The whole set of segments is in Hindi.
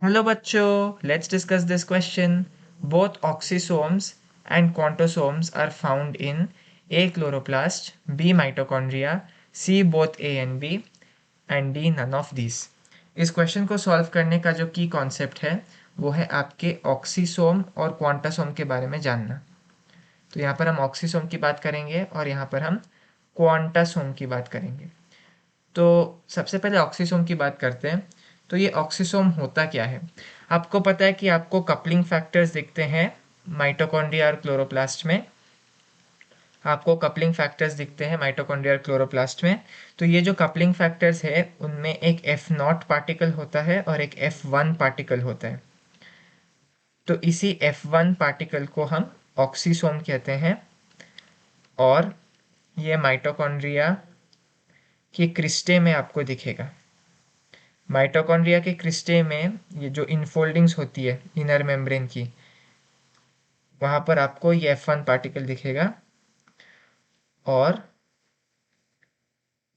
Hello बच्चों, let's discuss this question. Both oxysomes and quantosomes are found in A. chloroplast, B. mitochondria, C. both A and B and D. none of these. इस क्वेश्चन को सॉल्व करने का जो की कॉन्सेप्ट है वो है आपके ऑक्सीसोम और क्वांटासोम के बारे में जानना। तो यहाँ पर हम ऑक्सीसोम की बात करेंगे और यहाँ पर हम क्वांटासोम की बात करेंगे। तो सबसे पहले ऑक्सीसोम की बात करते हैं। तो ये ऑक्सीसोम होता क्या है? आपको पता है कि आपको कपलिंग फैक्टर्स दिखते हैं माइटोकॉन्ड्रिया और क्लोरोप्लास्ट में। आपको कपलिंग फैक्टर्स दिखते हैं माइटोकॉन्ड्रिया और क्लोरोप्लास्ट में। तो ये जो कपलिंग फैक्टर्स है उनमें एक F0 पार्टिकल होता है और एक F1 पार्टिकल होता है। तो इसी F1 पार्टिकल को हम ऑक्सीसोम कहते हैं और ये माइटोकॉन्ड्रिया के क्रिस्टे में आपको दिखेगा। माइटोकॉन्ड्रिया के क्रिस्टे में ये जो इनफोल्डिंग्स होती है इनर मेम्ब्रेन की, वहाँ पर आपको ये F1 पार्टिकल दिखेगा और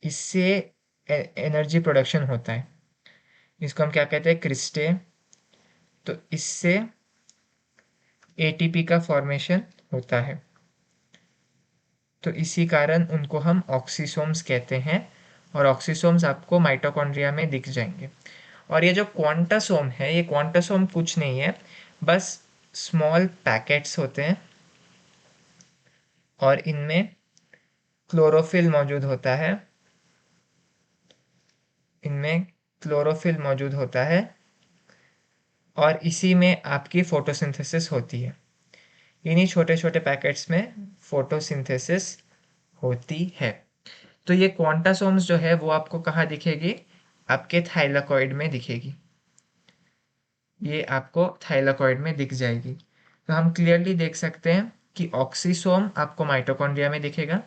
इससे एनर्जी प्रोडक्शन होता है। इसको हम क्या कहते हैं? क्रिस्टे। तो इससे एटीपी का फॉर्मेशन होता है। तो इसी कारण उनको हम ऑक्सीसोम्स कहते हैं और ऑक्सीसोम्स आपको माइटोकॉन्ड्रिया में दिख जाएंगे। और ये जो क्वांटासोम है, ये क्वांटासोम कुछ नहीं है, बस स्मॉल पैकेट्स होते हैं और इनमें क्लोरोफिल मौजूद होता है। इनमें क्लोरोफिल मौजूद होता है और इसी में आपकी फोटोसिंथेसिस होती है। इन्हीं छोटे छोटे पैकेट्स में फोटोसिंथेसिस होती है। तो ये क्वांटासोम्स जो है वो आपको कहाँ दिखेगी? आपके थाइलाकॉइड में दिखेगी। ये आपको थाइलाकॉइड में दिख जाएगी। तो हम क्लियरली देख सकते हैं कि ऑक्सीसोम आपको माइटोकॉन्ड्रिया में दिखेगा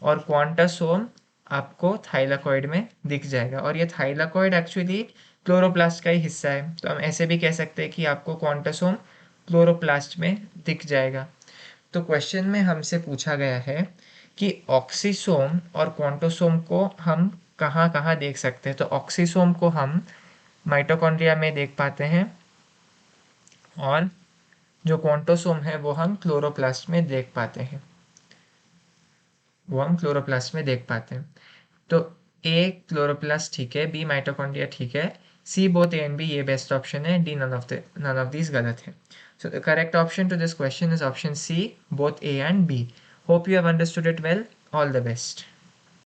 और क्वांटासोम आपको थाइलाकॉइड में दिख जाएगा। और ये थाइलाकॉइड एक्चुअली क्लोरोप्लास्ट का ही हिस्सा है। तो हम ऐसे भी कह सकते हैं कि आपको क्वांटासोम क्लोरोप्लास्ट में दिख जाएगा। तो क्वेश्चन में हमसे पूछा गया है कि ऑक्सीसोम और क्वांटोसोम को हम कहाँ कहाँ देख सकते हैं। तो ऑक्सीसोम को हम माइटोकॉन्ड्रिया में देख पाते हैं और जो क्वांटोसोम है वो हम क्लोरोप्लास्ट में देख पाते हैं। तो ए क्लोरोप्लास्ट ठीक है, बी माइटोकॉन्ड्रिया ठीक है, C both A and B ये बेस्ट ऑप्शन है, डी नन ऑफ दीज गलत है। So the correct option to this question is option C, both A and B. Hope you have understood it well. All the best.